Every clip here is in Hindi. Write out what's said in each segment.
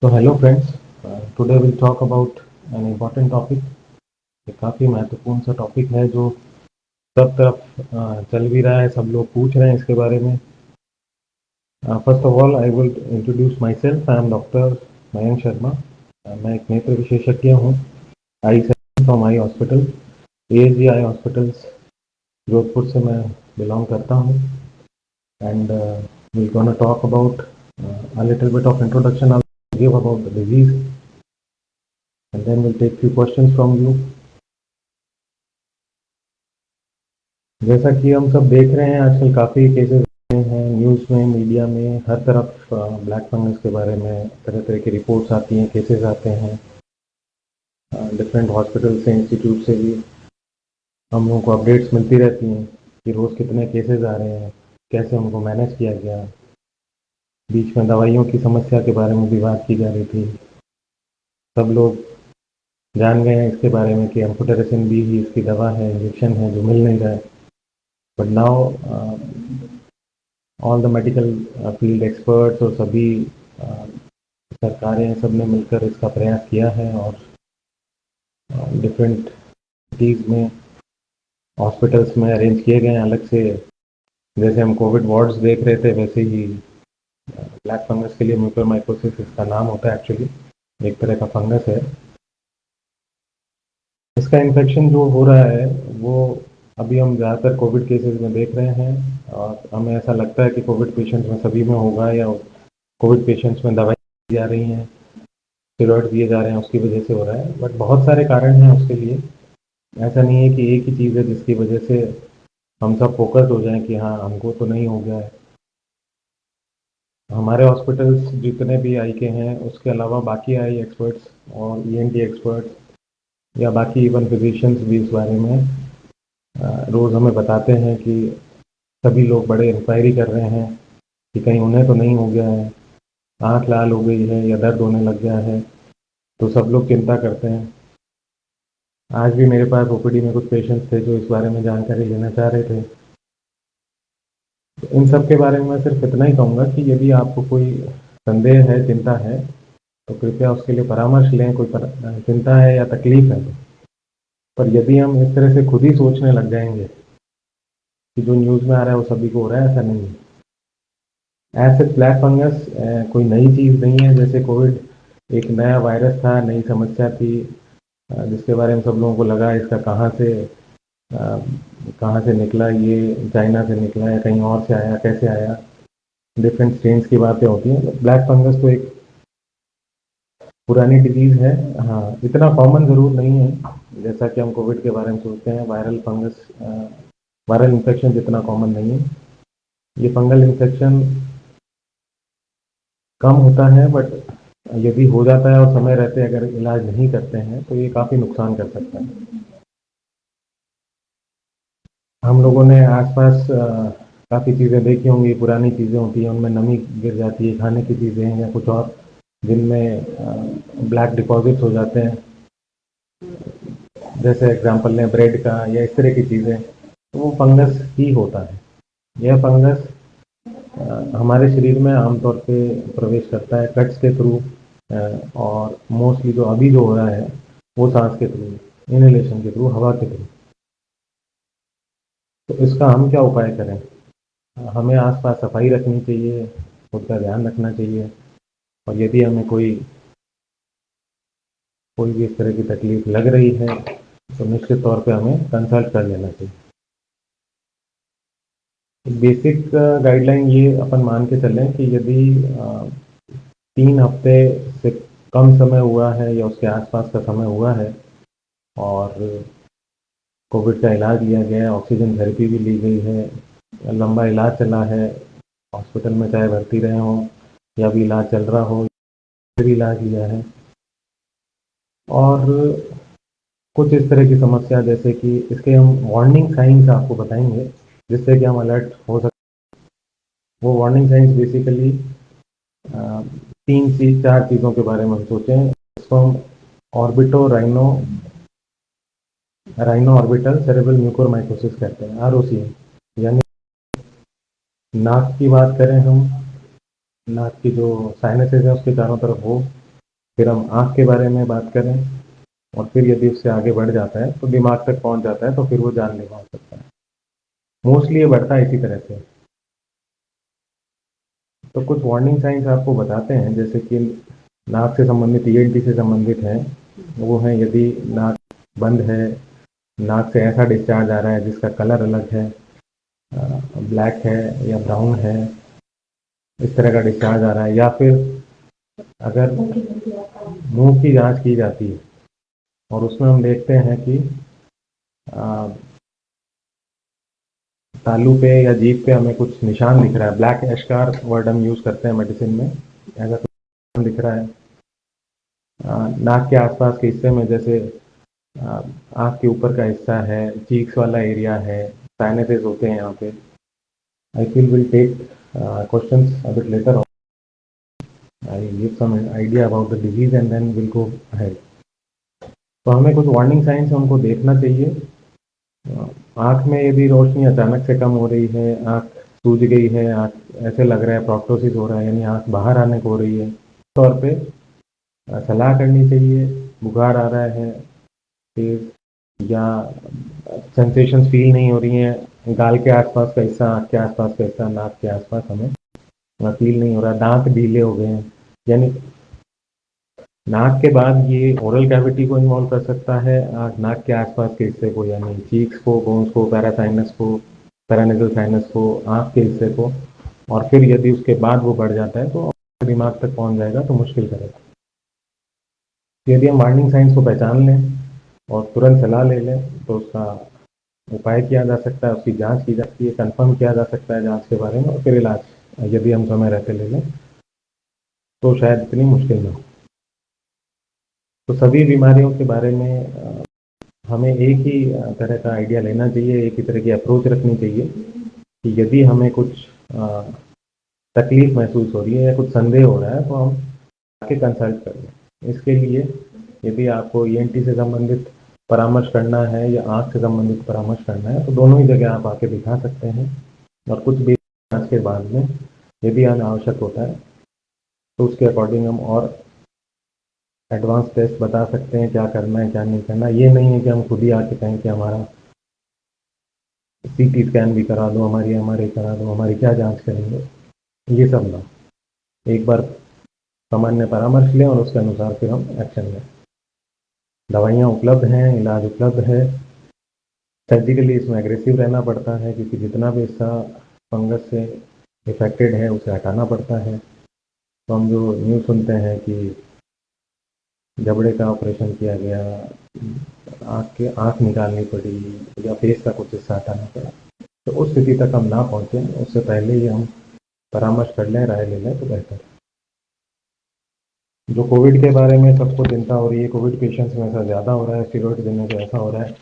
So hello friends, today we'll talk about an important topic. ये काफ़ी महत्वपूर्ण सा टॉपिक है जो सब तरफ चल भी रहा है, सब लोग पूछ रहे हैं इसके बारे में। First of all I will introduce my self. I am doctor Mayank Sharma. मैं एक नेत्र विशेषज्ञ हूँ। Eye surgeon from eye hospital, ASG I hospitals, Jodhpur से मैं बिलोंग करता हूँ। And we're gonna talk about a little bit of introduction I'll give about the disease, and then we'll take few questions from you. जैसा कि हम सब देख रहे हैं, आजकल काफ़ी केसेस हैं न्यूज़ में, मीडिया में, हर तरफ ब्लैक फंगस के बारे में तरह तरह की रिपोर्ट्स आती हैं, केसेस आते हैं। डिफरेंट हॉस्पिटल से, इंस्टीट्यूट से भी हम लोगों को अपडेट्स मिलती रहती हैं कि रोज़ कितने केसेस आ रहे हैं, कैसे उनको मैनेज किया गया। बीच में दवाइयों की समस्या के बारे में भी बात की जा रही थी। सब लोग जान गए हैं इसके बारे में कि एम्फोटेरेसिन बी ही इसकी दवा है, इंजेक्शन है जो मिल नहीं रहा है। But now all the medical field experts और सभी सरकारें, सब ने मिलकर इसका प्रयास किया है और डिफरेंट सिटीज़ में, हॉस्पिटल्स में अरेंज किए गए हैं अलग से। जैसे हम कोविड वार्ड्स देख रहे थे, वैसे ही ब्लैक फंगस के लिए म्यूकोरमाइकोसिस इसका नाम होता है। एक्चुअली एक तरह का फंगस है। इसका इन्फेक्शन जो हो रहा है वो अभी हम ज़्यादातर कोविड केसेस में देख रहे हैं, और हमें ऐसा लगता है कि कोविड पेशेंट्स में सभी में होगा, या कोविड पेशेंट्स में दवाई दी जा रही हैं, स्टेरॉइड दिए जा रहे हैं, उसकी वजह से हो रहा है। बट बहुत सारे कारण हैं उसके लिए। ऐसा नहीं है कि एक ही चीज़ है जिसकी वजह से हम सब फोकस हो जाएं कि हाँ हमको तो नहीं हो गया है। हमारे हॉस्पिटल्स जितने भी आई के हैं, उसके अलावा बाकी आई एक्सपर्ट्स और ENT एक्सपर्ट्स या बाकी इवन फिजिशियंस भी इस बारे में रोज़ हमें बताते हैं कि सभी लोग बड़े इंक्वायरी कर रहे हैं कि कहीं उन्हें तो नहीं हो गया है, आँख लाल हो गई है या दर्द होने लग गया है। तो सब लोग चिंता करते हैं। आज भी मेरे पास OPD में कुछ पेशेंट्स थे जो इस बारे में जानकारी लेना चाह रहे थे। तो इन सब के बारे में मैं सिर्फ इतना ही कहूँगा कि यदि आपको कोई संदेह है, चिंता है, तो कृपया उसके लिए परामर्श लें। कोई चिंता है या तकलीफ है तो। पर यदि हम इस तरह से खुद ही सोचने लग जाएंगे कि जो न्यूज़ में आ रहा है वो सभी को हो रहा है, ऐसा नहीं है। ऐसे ब्लैक फंगस कोई नई चीज़ नहीं है। जैसे कोविड एक नया वायरस था, नई समस्या थी, जिसके बारे में सब लोगों को लगा इसका कहाँ से निकला, ये चाइना से निकला या कहीं और से आया, कैसे आया। डिफरेंट स्ट्रेन्स की बातें होती हैं। ब्लैक फंगस तो एक पुरानी डिजीज़ है। हाँ, इतना कॉमन ज़रूर नहीं है जैसा कि हम कोविड के बारे में सोचते हैं। वायरल इन्फेक्शन जितना कॉमन नहीं है। ये फंगल इन्फेक्शन कम होता है, बट यदि हो जाता है और समय रहते अगर इलाज नहीं करते हैं तो ये काफ़ी नुकसान कर सकता है। हम लोगों ने आसपास काफ़ी चीज़ें देखी होंगी, पुरानी चीज़ें होती हैं, उनमें नमी गिर जाती है, खाने की चीज़ें या कुछ और, जिनमें ब्लैक डिपॉजिट्स हो जाते हैं। जैसे एग्जांपल लें ब्रेड का या इस तरह की चीज़ें, तो वो फंगस ही होता है। यह फंगस हमारे शरीर में आमतौर पे प्रवेश करता है कट्स के थ्रू, और मोस्टली जो अभी जो हो रहा है वो सांस के थ्रू, इनहेलेशन के थ्रू, हवा के थ्रू। तो इसका हम क्या उपाय करें? हमें आसपास सफाई रखनी चाहिए, खुद का ध्यान रखना चाहिए, और यदि हमें कोई भी इस तरह की तकलीफ लग रही है तो निश्चित तौर पे हमें कंसल्ट कर लेना चाहिए। बेसिक गाइडलाइन ये अपन मान के चलें कि यदि 3 हफ्ते से कम समय हुआ है या उसके आसपास का समय हुआ है और कोविड का इलाज लिया गया है, ऑक्सीजन थेरेपी भी ली गई है, लंबा इलाज चला है, हॉस्पिटल में चाहे भर्ती रहे हों या भी इलाज चल रहा हो, भी इलाज लिया है, और कुछ इस तरह की समस्या, जैसे कि इसके हम वार्निंग साइंस आपको बताएंगे जिससे कि हम अलर्ट हो सकते। वो वार्निंग साइंस बेसिकली 3 से 4 चीज़ों के बारे में हम सोचें। इसको हम ऑर्बिटो राइनो ऑर्बिटल सेरेब्रल म्यूकोरमाइकोसिस कहते हैं, ROCM। यानी नाक की बात करें हम, नाक की जो साइनसेस हैं उसके चारों तरफ हो, फिर हम आँख के बारे में बात करें, और फिर यदि उससे आगे बढ़ जाता है तो दिमाग तक पहुँच जाता है, तो फिर वो जानलेवा हो सकता है। मोस्टली ये बढ़ता है इसी तरह से। तो कुछ वार्निंग साइंस आपको बताते हैं, जैसे कि नाक से संबंधित, ईएनटी से संबंधित है, वो है यदि नाक बंद है, नाक से ऐसा डिस्चार्ज आ रहा है जिसका कलर अलग है, ब्लैक है या ब्राउन है, इस तरह का डिस्चार्ज आ रहा है, या फिर अगर मुंह की जांच की जाती है और उसमें हम देखते हैं कि तालू पे या जीभ पे हमें कुछ निशान दिख रहा है, ब्लैक एशकार वर्ड हम यूज़ करते हैं मेडिसिन में, ऐसा कुछ निशान दिख रहा है नाक के आसपास के हिस्से में, जैसे आँख के ऊपर का हिस्सा है, चीक्स वाला एरिया है, साइनसेस होते हैं यहाँ पे। I feel will take questions a bit later on, I give some idea about the disease and then will go ahead. तो हमें कुछ वार्निंग साइंस हमको देखना चाहिए। आँख में यदि रोशनी अचानक से कम हो रही है, आँख सूज गई है, आँख ऐसे लग रहा है प्रोक्टोसिस हो रहा है, यानी आँख बाहर आने को हो रही है, तौर पे सलाह करनी चाहिए। बुखार आ रहा है फिर, या सेंसेशंस फील नहीं हो रही हैं, गाल के आसपास का हिस्सा, आँख के आसपास का हिस्सा, नाक के आसपास हमें फील नहीं हो रहा, दांत ढीले हो गए हैं, यानी नाक के बाद ये ओरल कैविटी को इन्वॉल्व कर सकता है, नाक के आसपास के हिस्से को, यानी चीक्स को, बोन्स को, पैरासाइनस को, पैरानेजल साइनस को, आँख के हिस्से को, और फिर यदि उसके बाद वो बढ़ जाता है तो दिमाग तक पहुंच जाएगा तो मुश्किल करेगा। यदि हम वार्निंग साइंस को पहचान लें और तुरंत सलाह ले लें तो उसका उपाय किया जा सकता है, उसकी जांच की जाती है, कंफर्म किया जा सकता है जांच के बारे में, और फिर इलाज यदि हम समय रहते ले लें तो शायद इतनी मुश्किल ना हो। तो सभी बीमारियों के बारे में हमें एक ही तरह का आइडिया लेना चाहिए, एक ही तरह की अप्रोच रखनी चाहिए कि यदि हमें कुछ तकलीफ महसूस हो रही है या कुछ संदेह हो रहा है तो हम आके कंसल्ट कर लें। इसके लिए यदि आपको ईएनटी से संबंधित परामर्श करना है या आँख से संबंधित परामर्श करना है तो दोनों ही जगह आप आके दिखा सकते हैं, और कुछ भी जाँच के बाद में यदि आवश्यक होता है तो उसके अकॉर्डिंग हम और एडवांस टेस्ट बता सकते हैं, क्या करना है क्या नहीं करना। ये नहीं है कि हम खुद ही आके कहें कि हमारा सीटी स्कैन भी करा दो, हमारी एमआरआई करा दो, हमारी क्या जांच करेंगे, ये सब ना। एक बार सामान्य परामर्श लें और उसके अनुसार फिर हम एक्शन लें। दवाइयाँ उपलब्ध हैं, इलाज उपलब्ध है। सर्जिकली इसमें एग्रेसिव रहना पड़ता है क्योंकि जितना भी हिस्सा फंगस से इफेक्टेड है उसे हटाना पड़ता है। तो हम जो न्यूज़ सुनते हैं कि जबड़े का ऑपरेशन किया गया, आँख निकालनी पड़ी, या फेस का कुछ हिस्सा हटाना पड़ा, तो उस स्थिति तक हम ना पहुँचे, उससे पहले ही हम परामर्श कर लें, राय ले लें तो बेहतर है। जो कोविड के बारे में सबको चिंता हो रही है, कोविड पेशेंट्स में ऐसा ज़्यादा हो रहा है, स्टेरॉइड देने से ऐसा हो रहा है,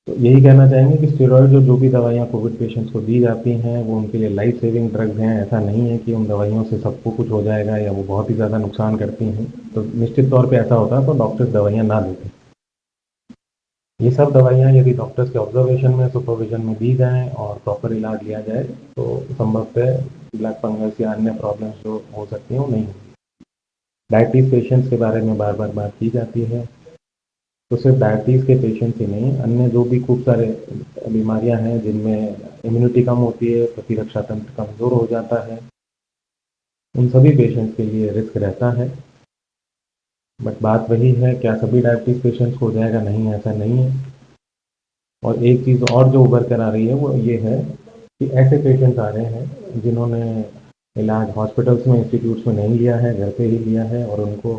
तो यही कहना चाहेंगे कि स्टेरॉइड जो भी दवाइयाँ कोविड पेशेंट्स को दी जाती हैं वो उनके लिए लाइफ सेविंग ड्रग्स हैं। ऐसा नहीं है कि उन दवाइयों से सबको कुछ हो जाएगा या वो बहुत ही ज़्यादा नुकसान करती हैं। तो निश्चित तौर पे ऐसा होता है तो डॉक्टर्स दवाइयाँ ना देते। ये सब दवाइयाँ यदि डॉक्टर्स के ऑब्जर्वेशन में, सुपरविजन में दी जाएँ और प्रॉपर इलाज लिया जाए तो संभवतः ब्लैक फंगस या अन्य प्रॉब्लम्स जो हो सकती हैं वो नहीं होंगी। डायबिटीज़ पेशेंट्स के बारे में बार बार बात की जाती है, तो सिर्फ डायबिटीज़ के पेशेंट्स ही नहीं, अन्य जो भी खूब सारे बीमारियां हैं जिनमें इम्यूनिटी कम होती है, प्रतिरक्षा तंत्र कमज़ोर हो जाता है, उन सभी पेशेंट्स के लिए रिस्क रहता है। बट बात वही है, क्या सभी डायबिटीज़ पेशेंट्स को हो जाएगा? नहीं, ऐसा नहीं है। और एक चीज़ और जो उभर कर आ रही है वो ये है कि ऐसे पेशेंट्स आ रहे हैं जिन्होंने इलाज हॉस्पिटल्स में, इंस्टीट्यूट्स में नहीं लिया है, घर पे ही लिया है, और उनको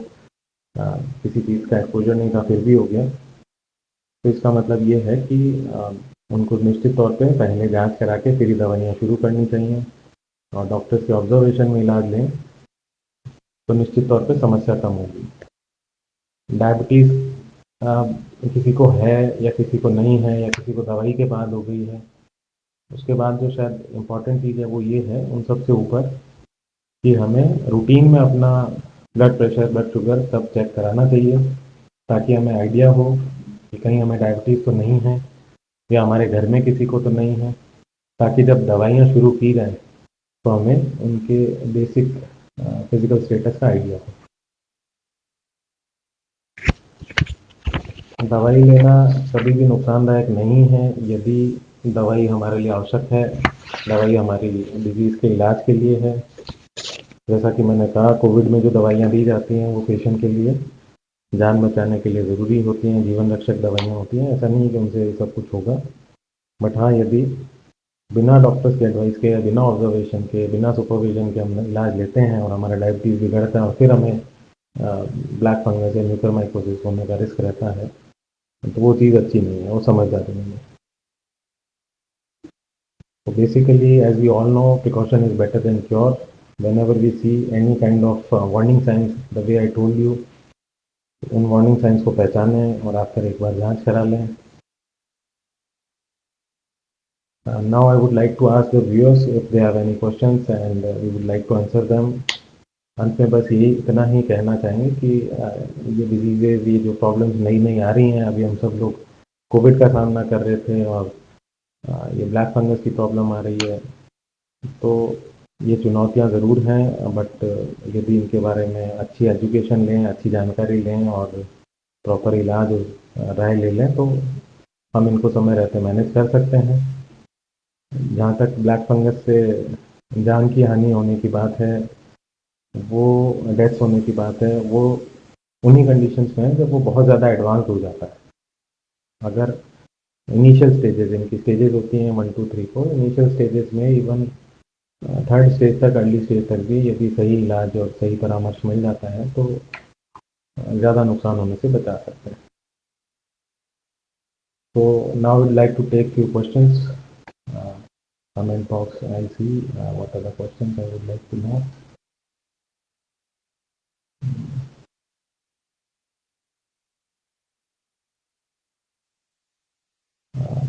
किसी चीज़ का एक्सपोजर नहीं था फिर भी हो गया। तो इसका मतलब ये है कि उनको निश्चित तौर पे पहले जांच करा के फिर ही दवाइयाँ शुरू करनी चाहिए, और डॉक्टर्स के ऑब्जर्वेशन में इलाज लें तो निश्चित तौर पे समस्या कम होगी। डायबिटीज़ किसी को है या किसी को नहीं है, या किसी को दवाई के बाद हो गई है, उसके बाद जो शायद इम्पॉर्टेंट चीज़ है वो ये है उन सबसे ऊपर कि हमें रूटीन में अपना ब्लड प्रेशर, ब्लड शुगर सब चेक कराना चाहिए, ताकि हमें आइडिया हो कि कहीं हमें डायबिटीज़ तो नहीं है या हमारे घर में किसी को तो नहीं है, ताकि जब दवाइयाँ शुरू की जाएँ तो हमें उनके बेसिक फिजिकल स्टेटस का आइडिया हो। दवाई लेना कभी भी नुकसानदायक नहीं है यदि दवाई हमारे लिए आवश्यक है, दवाई हमारी डिजीज़ के इलाज के लिए है। जैसा कि मैंने कहा, कोविड में जो दवाइयाँ दी जाती हैं वो पेशेंट के लिए जान बचाने के लिए ज़रूरी होती हैं, जीवन रक्षक दवाइयाँ होती हैं। ऐसा नहीं है कि उनसे सब कुछ होगा, बट हाँ, यदि बिना डॉक्टर्स के एडवाइस के या बिना ऑब्जर्वेशन के, बिना सुपरविजन के हम इलाज लेते हैं और हमारा डायबिटीज़ बिगड़ता है और फिर हमें ब्लैक फंगस या म्यूकरमाइकोसिस होने का रिस्क रहता है, तो वो चीज़ अच्छी नहीं है, वो समझदारी नहीं है। So basically, as we all know, precaution is better than cure. Whenever we see any kind of warning signs, the way I told you, उन वार्निंग साइंस को पहचानें और आकर एक बार जांच करा लें। Now I would like to ask the viewers if they have any questions and we would like to answer them. अंत में बस यही इतना ही कहना चाहेंगे कि ये डिजीजेज, ये जो प्रॉब्लम्स नई नई आ रही हैं, अभी हम सब लोग कोविड का सामना कर रहे थे और ये ब्लैक फंगस की प्रॉब्लम आ रही है, तो ये चुनौतियाँ ज़रूर हैं, बट यदि इनके बारे में अच्छी एजुकेशन लें, अच्छी जानकारी लें और प्रॉपर इलाज राय ले लें तो हम इनको समय रहते मैनेज कर सकते हैं। जहाँ तक ब्लैक फंगस से जान की हानि होने की बात है, वो डेथ्स होने की बात है, वो उन्हीं कंडीशंस में है जब वो बहुत ज़्यादा एडवांस हो जाता है। अगर इनिशियल स्टेजेस, इनकी स्टेजेस होती हैं 1 2 3 4, इनिशियल स्टेजेस में इवन थर्ड स्टेज तक, अर्ली स्टेज तक भी यदि सही इलाज और सही परामर्श मिल जाता है तो ज़्यादा नुकसान होने से बचा सकते हैं। तो now I would like to take few questions, comment box. I see what are the questions I would like to know.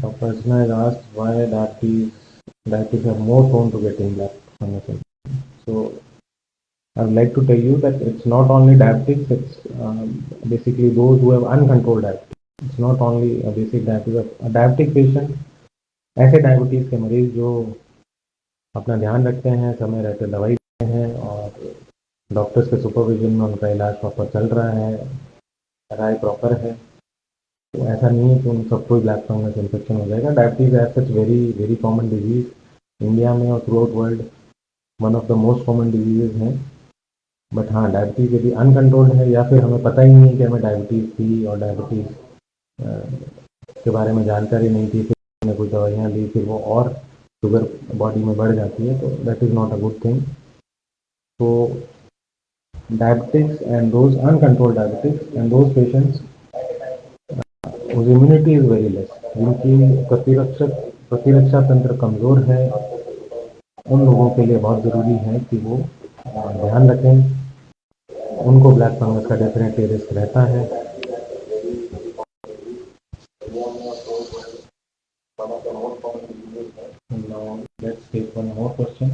Dr. Archana has asked why diabetes are more prone to getting black fungus. So I would like to tell you that it's not only diabetics, it's basically those who have uncontrolled diabetes. It's not only a basic diabetes. A diabetic patient, ऐसे डायबिटीज़ के मरीज जो अपना ध्यान रखते हैं, समय रहते दवाई लेते हैं और डॉक्टर्स के सुपरविजन में उनका इलाज प्रॉपर चल रहा है, राय प्रॉपर है, तो ऐसा नहीं है कि उन सबको ब्लैक फंगस इन्फेक्शन हो जाएगा। Diabetes as such very very common disease, India में और throughout world one of the most common diseases हैं। बट हाँ, डायबिटीज़ यदि अनकंट्रोल्ड है या फिर हमें पता ही नहीं कि हमें डायबिटीज़ थी और डायबिटीज़ के बारे में जानकारी नहीं थी, फिर हमने कुछ दवाइयाँ ली, फिर वो और शुगर बॉडी में बढ़ जाती है, तो that is not a good thing. तो diabetics and those uncontrolled diabetics and those patients whose immunity is very less, जिनकी प्रतिरक्षा तंत्र कमज़ोर है, उन लोगों के लिए बहुत ज़रूरी है कि वो ध्यान रखें। उनको ब्लैक फंगस का डेफिनेटली रिस्क रहता है। Now let's take one more question.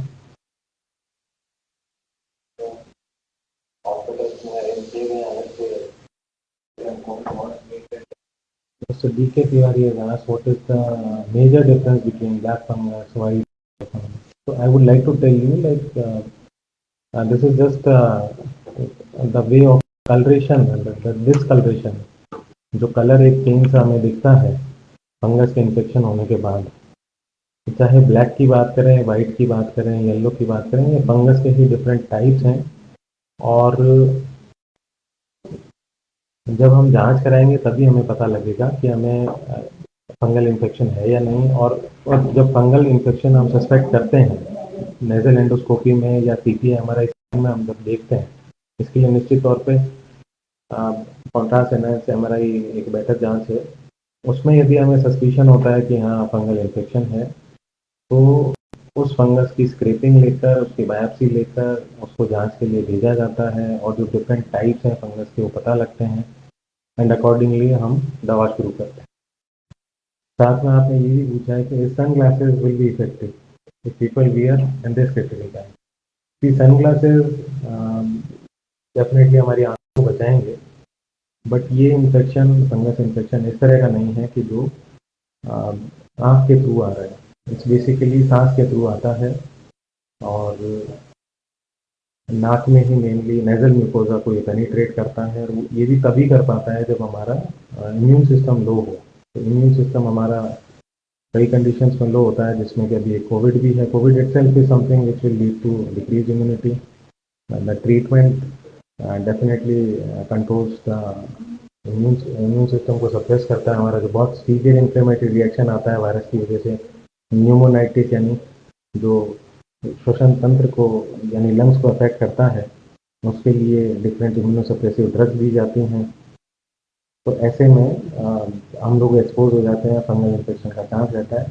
Mr. D.K. Tiwari has asked what is the major difference between black fungus, white fungus. So I would like to tell you, like this is just the way of coloration, the discoloration. जो कलर एक चेंज सा हमें दिखता है फंगस के इन्फेक्शन होने के बाद, चाहे ब्लैक की बात करें, वाइट की बात करें, येलो की बात करें, ये फंगस के ही डिफरेंट टाइप्स हैं। और जब हम जांच कराएंगे तभी हमें पता लगेगा कि हमें फंगल इन्फेक्शन है या नहीं। और जब फंगल इन्फेक्शन हम सस्पेक्ट करते हैं नेजल एंडोस्कोपी में या सीटी MRI में हम जब देखते हैं, इसके लिए निश्चित तौर पे कॉन्ट्रास्ट एनहांस्ड MRI एक बेहतर जांच है। उसमें यदि हमें सस्पिशन होता है कि हाँ फंगल इन्फेक्शन है, तो उस फंगस की स्क्रैपिंग लेकर, उसकी बायोप्सी लेकर उसको जांच के लिए भेजा जाता है और जो डिफरेंट टाइप्स हैं फंगस के वो पता लगते हैं एंड अकॉर्डिंगली हम दवा शुरू करते हैं। साथ में आपने ये भी पूछा है कि sunglasses will be effective if people wear in this critical time. Sunglasses definitely हमारी आंखों को बचाएंगे, बट ये इन्फेक्शन, फंगस इन्फेक्शन इस तरह का नहीं है कि जो आँख के थ्रू आ रहा है। इट्स बेसिकली सांस के थ्रू आता है और नाक में ही मेनली नेजल म्यूकोजा को ये पेनिट्रेट करता है, और ये भी तभी कर पाता है जब हमारा इम्यून सिस्टम लो हो। तो इम्यून सिस्टम हमारा कई कंडीशंस में लो होता है, जिसमें कि अभी कोविड भी है। COVID itself is something which will lead to decrease immunity. The treatment definitely controls the immune system को सप्रेस करता है। हमारा जो बहुत सीवियर इन्फ्लेमेटरी रिएक्शन आता है वायरस की वजह से, न्यूमोनाइटिस यानी जो श्वसन तंत्र को यानी लंग्स को अफेक्ट करता है, उसके लिए डिफरेंट इम्यूनोसप्रेसिव ड्रग्स दी जाती हैं। तो ऐसे में हम लोग एक्सपोज हो जाते हैं, फंगल इन्फेक्शन का चांस रहता है।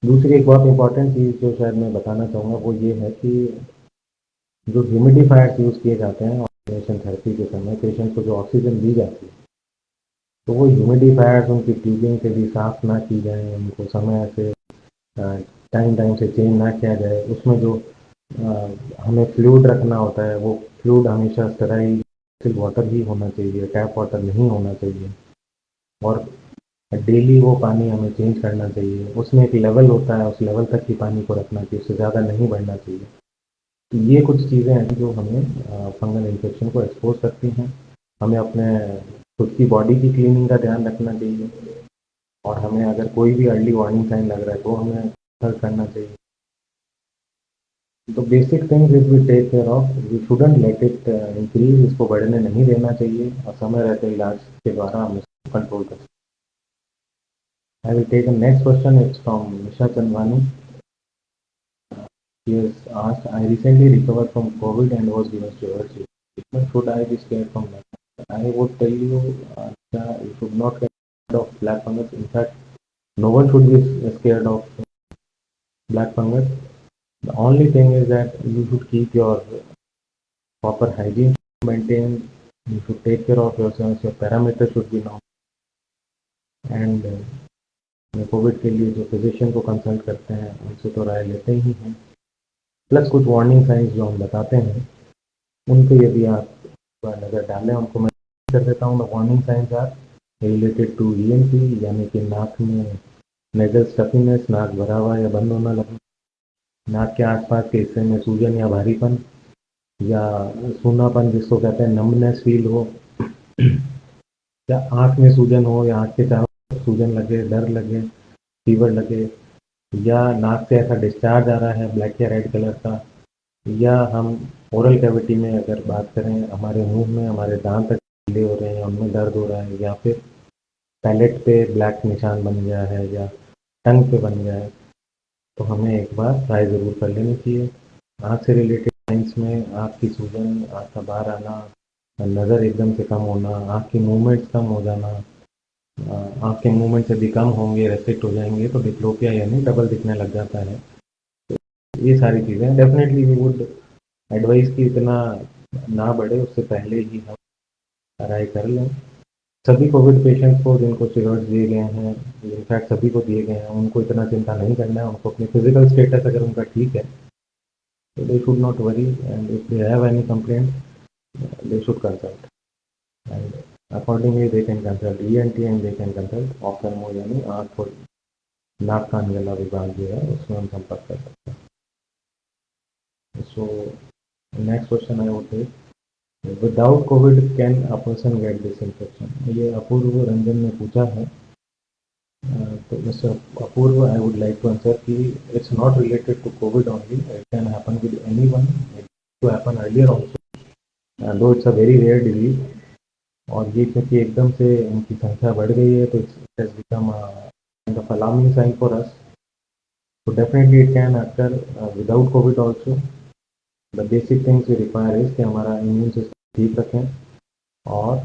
दूसरी एक बहुत इंपॉर्टेंट चीज़ जो शायद मैं बताना चाहूँगा वो ये है कि जो ह्यूमिडिफायर्स यूज़ किए जाते हैं ऑक्सीजनेशन थेरेपी के समय पेशेंट को जो ऑक्सीजन दी जाती है, तो वो ह्यूमिडिफायर्स उनकी ट्यूबिंग से भी साफ ना की जाए, उनको समय से टाइम टाइम से चेंज ना किया जाए। उसमें जो हमें फ्लूइड रखना होता है, वो फ्लूइड हमेशा स्टेराइल वाटर ही होना चाहिए, टैप वाटर नहीं होना चाहिए। और डेली वो पानी हमें चेंज करना चाहिए। उसमें एक लेवल होता है, उस लेवल तक ही पानी को रखना चाहिए, उससे ज़्यादा नहीं बढ़ना चाहिए। तो ये कुछ चीज़ें हैं जो हमें फंगल इन्फेक्शन को एक्सपोज करती हैं। हमें अपने खुद की बॉडी की क्लीनिंग का ध्यान रखना चाहिए, और हमें अगर कोई भी अर्ली वार्निंग साइन लग रहा है तो हमें कंसल्ट करना चाहिए। तो basic things if we take care of, we shouldn't let it increase, इसको बढ़ने नहीं देना चाहिए, और समय रहते इलाज के द्वारा हम इसको कंट्रोल कर सकते हैं। I will take the next question, it's from Nisha Chandwani. He has asked, I recently recovered from COVID and was given steroid treatment. Should I be scared from that? I would tell you, you should not get scared of black fungus. In fact, no one should be scared of black fungus. The only thing is that you should keep your proper hygiene maintained. You should take care of yourself. Your parameters should be normal. And Covid के लिए जो फिजिशियन को कंसल्ट करते हैं उनसे तो राय लेते ही हैं। प्लस कुछ वार्निंग साइंस जो हम बताते हैं उन पे यदि आप नज़र डालें, उनको मैं कर देता हूँ। Warning signs are related to ENT, यानी कि नाक में नेजल स्टफिनेस, नाक भरा हुआ या बंद होना लगना, नाक के आसपास के हिस्से में सूजन या भारीपन या सूनापन जिसको कहते हैं नम्बनेस फील हो, या आँख में सूजन हो, या आँख के चारों तरफ सूजन लगे, डर लगे, फीवर लगे, या नाक से ऐसा डिस्चार्ज आ रहा है ब्लैक या रेड कलर का, या हम ओरल कैविटी में अगर बात करें, हमारे मुंह में हमारे दांत ढीले हो रहे हैं, उनमें दर्द हो रहा है, या फिर पैलेट पे ब्लैक निशान बन गया है या टंग पे बन गया है, तो हमें एक बार ट्राई ज़रूर कर लेनी चाहिए। आँख से रिलेटेड साइंस में आँख की सूजन, आँख का बाहर आना, नज़र एकदम से कम होना, आँख की मूवमेंट्स कम हो जाना, आँख के मूवमेंट्स यदि कम होंगे, रेस्ट्रिक्ट हो जाएंगे, तो डिप्लोपिया यानी डबल दिखने लग जाता है। तो ये सारी चीज़ें डेफिनेटली वी वुड एडवाइस की इतना ना बढ़े, उससे पहले ही हम ट्राई कर लें। सभी कोविड पेशेंट्स को जिनको स्टेरॉइड्स दिए गए हैं, इनफैक्ट सभी को दिए गए हैं, उनको इतना चिंता नहीं करना है। उनको अपनी फिजिकल स्टेटस अगर उनका ठीक है तो they should not worry, and if they have any complaint they should consult, and accordingly they can consult ENT and they can consult ऑफ्थल्मो यानी आँख और नाक कान गला विभाग जो है उसमें हम संपर्क कर सकते हैं। So next question I would take, without COVID can a person get this infection? ये अपूर्व रंजन ने पूछा है। तो mister Apurva, I would like to answer कि it's not related to COVID only, it can happen with anyone, it to happen earlier also, though it's a very rare disease. और ये क्योंकि एकदम से इनकी संख्या बढ़ गई है, तो it has become kind of alarming sign for us. तो definitely it can occur without COVID also. The basic things we require is कि हमारा इम्यून सिस्टम ठीक रखें, और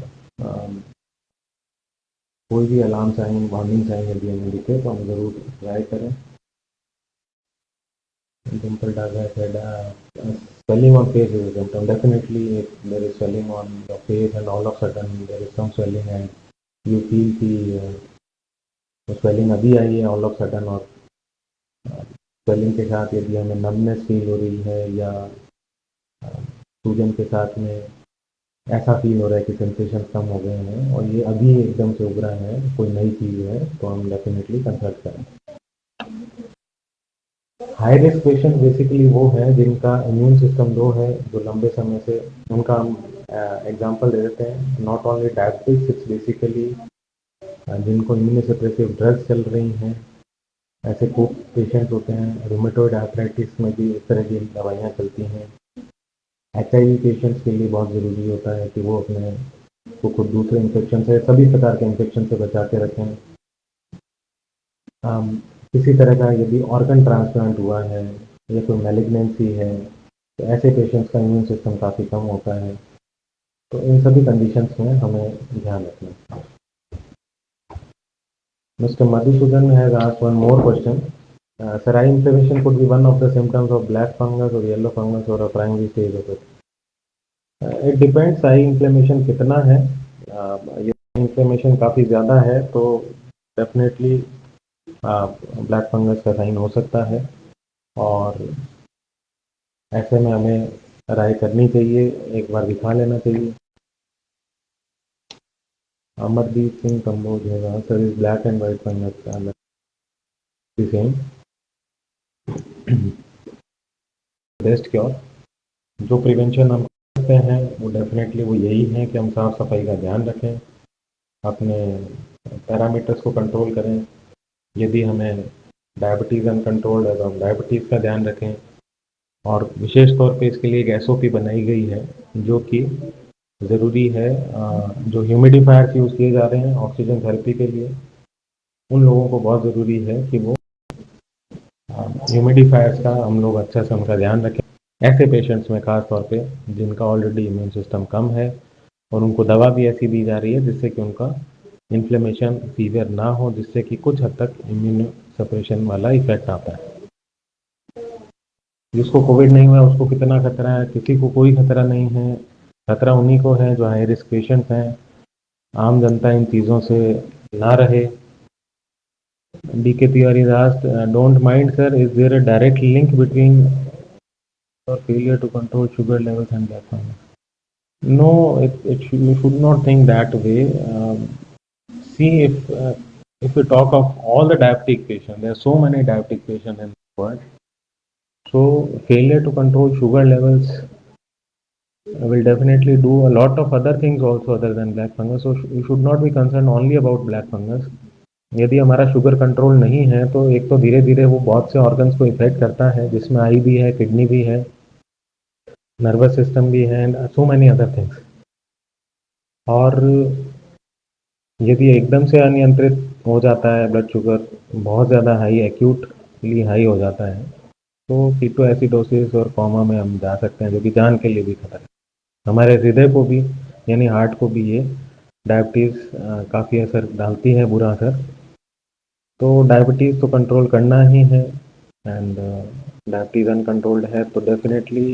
कोई भी अलार्म साइन, वार्निंग साइन यदि हमें दिखे तो हम ज़रूर ट्राई करें। Dimple Daga said, swelling on face is a symptom. Definitely, if there is swelling on your face and all of a sudden there is some swelling and you feel कि स्वेलिंग अभी आई है ऑल ऑफ सडन, और स्वेलिंग के साथ यदि हमें नमनेस फील हो रही है, या सूजन के साथ में ऐसा फील हो रहा है कि सेंसेशन कम हो गए हैं और ये अभी एकदम से उभरा है, कोई नई चीज़ है, तो हम डेफिनेटली कंसल्ट करें। हाई रिस्क पेशेंट बेसिकली वो है जिनका इम्यून सिस्टम लो है, जो लंबे समय से, उनका हम एग्जांपल दे देते हैं, not only diabetics, it's basically जिनको इम्यूनोसप्रेसिव ड्रग्स चल रही हैं, ऐसे कुछ पेशेंट्स होते हैं। रूमेटॉइड आर्थराइटिस में भी इस तरह की दवाइयाँ चलती हैं। HIV पेशेंट्स के लिए बहुत ज़रूरी होता है कि वो अपने को खुद दूसरे इन्फेक्शन से, सभी प्रकार के इन्फेक्शन से बचा के रखें। किसी तरह का यदि ऑर्गन ट्रांसप्लांट हुआ है या कोई मैलिग्नेंसी है, तो ऐसे पेशेंट्स का इम्यून सिस्टम काफ़ी कम होता है। तो इन सभी कंडीशंस में हमें ध्यान रखना है। Mr. Madhusudan has asked one more question. Sir, eye inflammation could be one of the symptoms of black fungus or yellow fungus or a primary stage of it. It depends, eye inflammation कितना है। ये inflammation काफ़ी ज़्यादा है तो डेफिनेटली ब्लैक फंगस का साइन हो सकता है, और ऐसे में हमें राय करनी चाहिए, एक बार दिखा लेना चाहिए। अमरदीप सिंह कंबोज है, sir is black and white fungus का सेम बेस्ट क्योर? जो प्रिवेंशन हम करते हैं वो डेफिनेटली वो यही है कि हम साफ सफाई का ध्यान रखें, अपने पैरामीटर्स को कंट्रोल करें। यदि हमें डायबिटीज़ अनकंट्रोल्ड है तो हम डायबिटीज़ का ध्यान रखें, और विशेष तौर पे इसके लिए एक SOP बनाई गई है जो कि ज़रूरी है। जो ह्यूमिडिफायर्स यूज़ किए जा रहे हैं ऑक्सीजन थेरेपी के लिए, उन लोगों को बहुत ज़रूरी है कि वो ह्यूमिडिफायर्स का हम लोग अच्छा से उनका ध्यान रखें। ऐसे पेशेंट्स में खास तौर पे जिनका ऑलरेडी इम्यून सिस्टम कम है और उनको दवा भी ऐसी दी जा रही है जिससे कि उनका इन्फ्लेमेशन सीवियर ना हो, जिससे कि कुछ हद तक इम्यून सप्रेशन वाला इफेक्ट आता है। जिसको कोविड नहीं हुआ उसको कितना खतरा है? किसी को कोई खतरा नहीं है। खतरा उन्हीं को है जो हाई रिस्क पेशेंट हैं। आम जनता इन चीज़ों से ना रहे। DK Tiwari is asked, don't mind sir, is there a direct link between or failure to control sugar levels and black fungus? No, you should not think that way. See, if we talk of all the diabetic patients, there are so many diabetic patients in the world. So failure to control sugar levels will definitely do a lot of other things also other than black fungus. So you should not be concerned only about black fungus. यदि हमारा शुगर कंट्रोल नहीं है तो एक तो धीरे धीरे वो बहुत से ऑर्गन्स को इफेक्ट करता है, जिसमें आई भी है, किडनी भी है, नर्वस सिस्टम भी है, and so many other things. और यदि एकदम से अनियंत्रित हो जाता है ब्लड शुगर, बहुत ज़्यादा हाई, एक्यूटली हाई हो जाता है, तो कीटोएसिडोसिस और कोमा में हम जा सकते हैं, जो कि जान के लिए भी खतरा है। हमारे हृदय को भी, यानी हार्ट को भी ये डायबिटीज़ काफ़ी असर डालती है, बुरा असर। तो डायबिटीज़ तो कंट्रोल करना ही है, एंड डायबिटीज़ अनकंट्रोल्ड है तो डेफिनेटली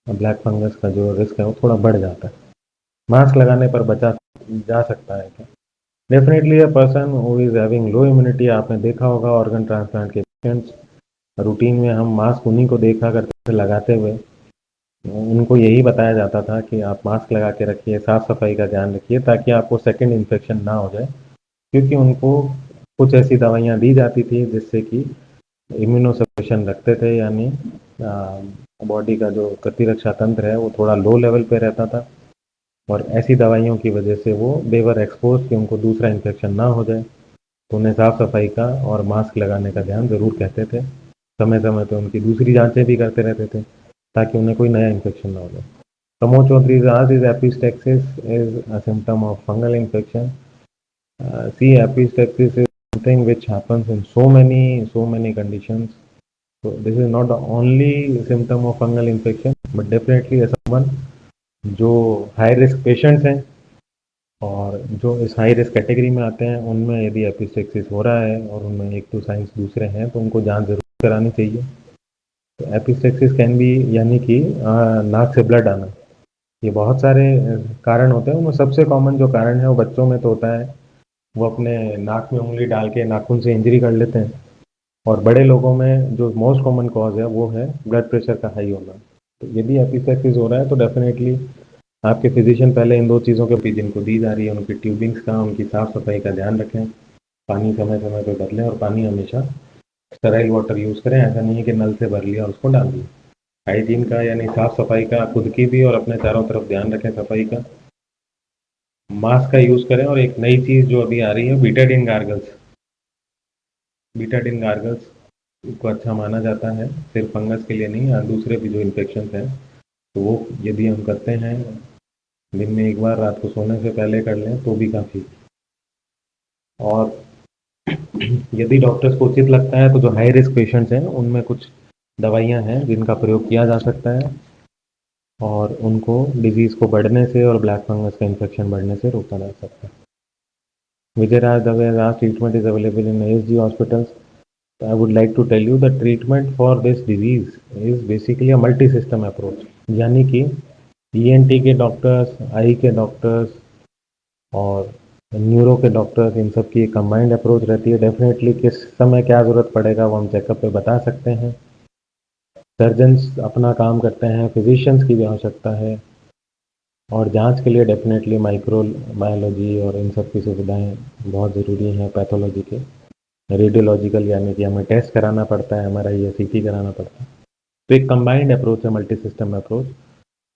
ब्लैक फंगस का जो रिस्क है वो थोड़ा बढ़ जाता है। मास्क लगाने पर बचा जा सकता है क्या? Definitely a person who is having low immunity, आपने देखा होगा ऑर्गन ट्रांसप्लांट के पेशेंट्स, रूटीन में हम मास्क उन्हीं को देखा करते थे लगाते हुए। उनको यही बताया जाता था कि आप मास्क लगा के रखिए, साफ सफाई का ध्यान रखिए, ताकि आपको सेकेंड इन्फेक्शन ना हो जाए, क्योंकि उनको कुछ ऐसी दवाइयाँ दी जाती थी जिससे कि इम्यूनोसप्रेशन रखते थे, यानी बॉडी का जो प्रतिरक्षा तंत्र है वो थोड़ा लो लेवल पे रहता था, और ऐसी दवाइयों की वजह से वो देवर एक्सपोज कि उनको दूसरा इन्फेक्शन ना हो जाए। तो उन्हें साफ सफाई का और मास्क लगाने का ध्यान ज़रूर कहते थे। समय समय पे उनकी दूसरी जांचें भी करते रहते थे ताकि उन्हें कोई नया इन्फेक्शन ना हो जाए। Pramod Chaudhary is epistaxis is a symptom of fungal infection. See, epistaxis is something which happens in so many conditions. So this is not the only symptom of fungal infection, but definitely as someone जो हाई रिस्क पेशेंट्स हैं और जो इस हाई रिस्क कैटेगरी में आते हैं, उनमें यदि एपिस्टेक्सिस हो रहा है और उनमें एक दो साइंस दूसरे हैं तो उनको जांच जरूर करानी चाहिए। तो एपिस्टेक्सिस कैन बी, यानी कि नाक से ब्लड आना, ये बहुत सारे कारण होते हैं। उनमें सबसे कॉमन जो कारण है वो बच्चों में तो होता है, वो अपने नाक में उंगली डाल के नाखून से इंजरी कर लेते हैं, और बड़े लोगों में जो मोस्ट कॉमन कॉज है वो है ब्लड प्रेशर का हाई होना। तो यदि एपिस्टेक्सिस हो रहा है तो डेफिनेटली आपके फिजिशियन पहले इन दो चीज़ों के भी जिनको दी जा रही है उनकी ट्यूबिंग्स का, उनकी साफ सफाई का ध्यान रखें, पानी समय समय पर बदलें, और पानी हमेशा स्टेराइल वाटर यूज़ करें। ऐसा नहीं है कि नल से भर लिया और उसको डाल दिया। हाइजीन का यानी साफ सफाई का खुद की भी और अपने चारों तरफ ध्यान रखें सफाई का। मास्क का यूज़ करें। और एक नई चीज़ जो अभी आ रही है, बीटाडीन गार्गल्स। बीटाडीन गार्गल्स को अच्छा माना जाता है, सिर्फ फंगस के लिए नहीं, दूसरे भी जो इन्फेक्शन हैं तो वो यदि हम करते हैं दिन में एक बार रात को सोने से पहले कर लें तो भी काफ़ी। और यदि डॉक्टर्स को उचित लगता है तो जो हाई रिस्क पेशेंट्स हैं उनमें कुछ दवाइयाँ हैं जिनका प्रयोग किया जा सकता है और उनको डिजीज़ को बढ़ने से और ब्लैक फंगस का इन्फेक्शन बढ़ने से रोका जा सकता है। Vijayaraj Dave's treatment is available in ASG hospitals. I would like to tell you the treatment for this disease is basically a multi-system approach. यानी कि ENT के डॉक्टर्स, आई के डॉक्टर्स और न्यूरो के डॉक्टर्स, इन सब की एक कंबाइंड अप्रोच रहती है। डेफिनेटली किस समय क्या ज़रूरत पड़ेगा वो हम चेकअप पे बता सकते हैं। सर्जन्स अपना काम करते हैं, फिजिशियंस की भी आवश्यकता है और जांच के लिए डेफिनेटली माइक्रो बायोलॉजी और इन सब की सुविधाएं बहुत ज़रूरी हैं। पैथोलॉजी के रेडियोलॉजिकल यानी कि हमें टेस्ट कराना पड़ता है, हमारा ये सीटी कराना पड़ता है। तो एक कंबाइंड अप्रोच है, मल्टी सिस्टम अप्रोच।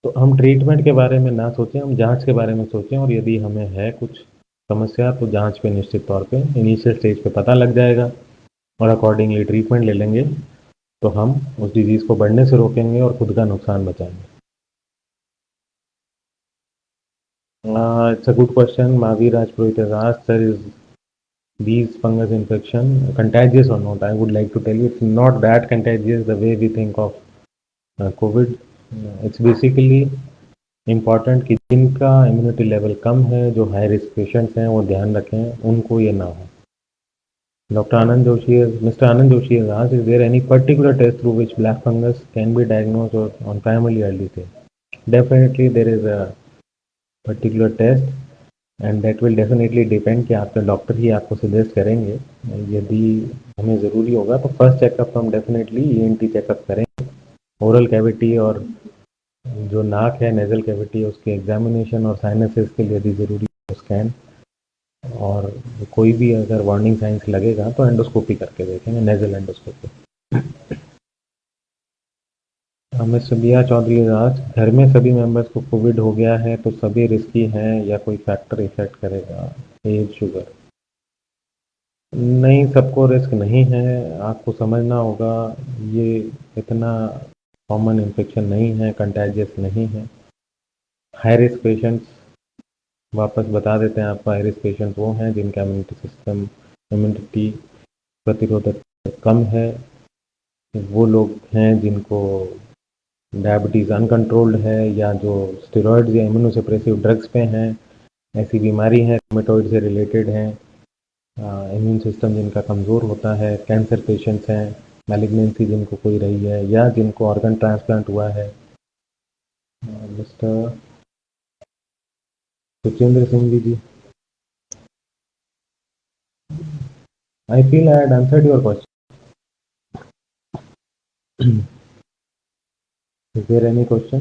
तो हम ट्रीटमेंट के बारे में ना सोचें, हम जांच के बारे में सोचें और यदि हमें है कुछ समस्या तो जांच पे निश्चित तौर पे इनिशियल स्टेज पे पता लग जाएगा और अकॉर्डिंगली ट्रीटमेंट ले लेंगे तो हम उस डिजीज़ को बढ़ने से रोकेंगे और खुद का नुकसान बचाएंगे। It's a good question. Mavi Rajpurohit has asked, sir, is these fungus infection contagious or not? I would like to tell you it's not that contagious the way we think of COVID. It's basically important कि जिनका इम्यूनिटी लेवल कम है, जो हाई रिस्क पेशेंट्स हैं वो ध्यान रखें, उनको ये ना हो। Doctor Anand Joshi mister Anand Joshi has asked, is there any particular test through which black fungus can be diagnosed or on primary early stage? Definitely there is a particular test and that will definitely depend कि आपके डॉक्टर ही आपको सजेस्ट करेंगे। यदि हमें ज़रूरी होगा तो फर्स्ट चेकअप हम डेफिनेटली ईएनटी चेकअप करेंगे। ओरल कैविटी और जो नाक है, नेजल कैविटी, उसके एग्जामिनेशन और साइनसेस के लिए यदि ज़रूरी है स्कैन, और कोई भी अगर वार्निंग साइंस लगेगा तो एंडोस्कोपी करके देखेंगे, नेजल एंडोस्कोपी। मिस्टर बिया चौधरी आज, घर में सभी मेंबर्स को कोविड हो गया है तो सभी रिस्की हैं या कोई फैक्टर इफेक्ट करेगा? Age, sugar? नहीं, सबको रिस्क नहीं है। आपको समझना होगा ये इतना कॉमन इन्फेक्शन नहीं है, कंटेजियस नहीं है। हाई रिस्क पेशेंट्स, वापस बता देते हैं आपको, हाई रिस्क पेशेंट्स वो हैं जिनका इम्यूनिटी प्रतिरोधक कम है। वो लोग हैं जिनको डायबिटीज़ अनकंट्रोल्ड है या जो स्टेरॉइड्स या इम्यूनोसप्रेसिव ड्रग्स पे हैं, ऐसी बीमारी है रूमेटॉइड से रिलेटेड हैं, इम्यून सिस्टम जिनका कमज़ोर होता है, कैंसर पेशेंट्स हैं, मैलिग्नेंसी जिनको कोई रही है या जिनको ऑर्गन ट्रांसप्लांट हुआ है। Mister Suchendra Singh ji, I feel I had answered your question. Is there any question?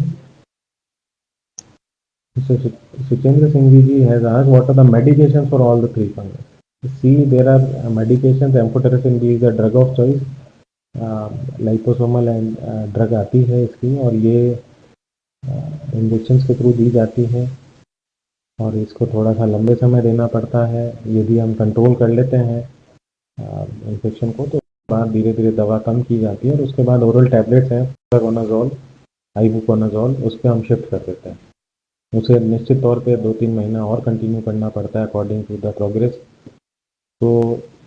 Mister Suchendra Singh ji has asked what are the medications for all the three fungus? See, there are medications. Amphotericin B is a drug of choice. Liposomal drug आती है इसकी और ये इंजेक्शंस के थ्रू दी जाती है और इसको थोड़ा सा लंबे समय देना पड़ता है। यदि हम कंट्रोल कर लेते हैं इन्फेक्शन को तो बाद धीरे धीरे दवा कम की जाती है और उसके बाद ओरल टैबलेट्स हैं, प्रोनाजोल, आइबुप्रोनाजोल, उस पर हम शिफ्ट कर देते हैं। उसे निश्चित तौर पे 2-3 महीना और कंटिन्यू करना पड़ता है according to the progress. So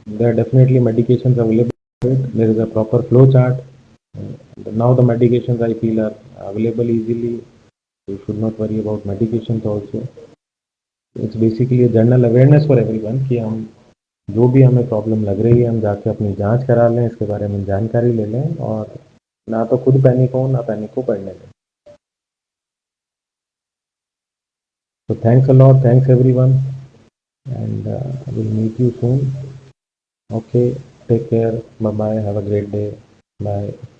there are definitely medications available. There is a proper flow chart. Now the medications I feel are available easily. You should not worry about medications also. It's basically a general awareness for everyone कि हम जो भी हमें प्रॉब्लम लग रही है हम जाके अपनी जांच करा लें, इसके बारे में जानकारी ले लें और ना तो खुद पैनिक हो ना पैनिक को पढ़ने दें। So thanks a lot, thanks everyone, and we'll meet you soon. Okay, take care, bye bye, have a great day, bye.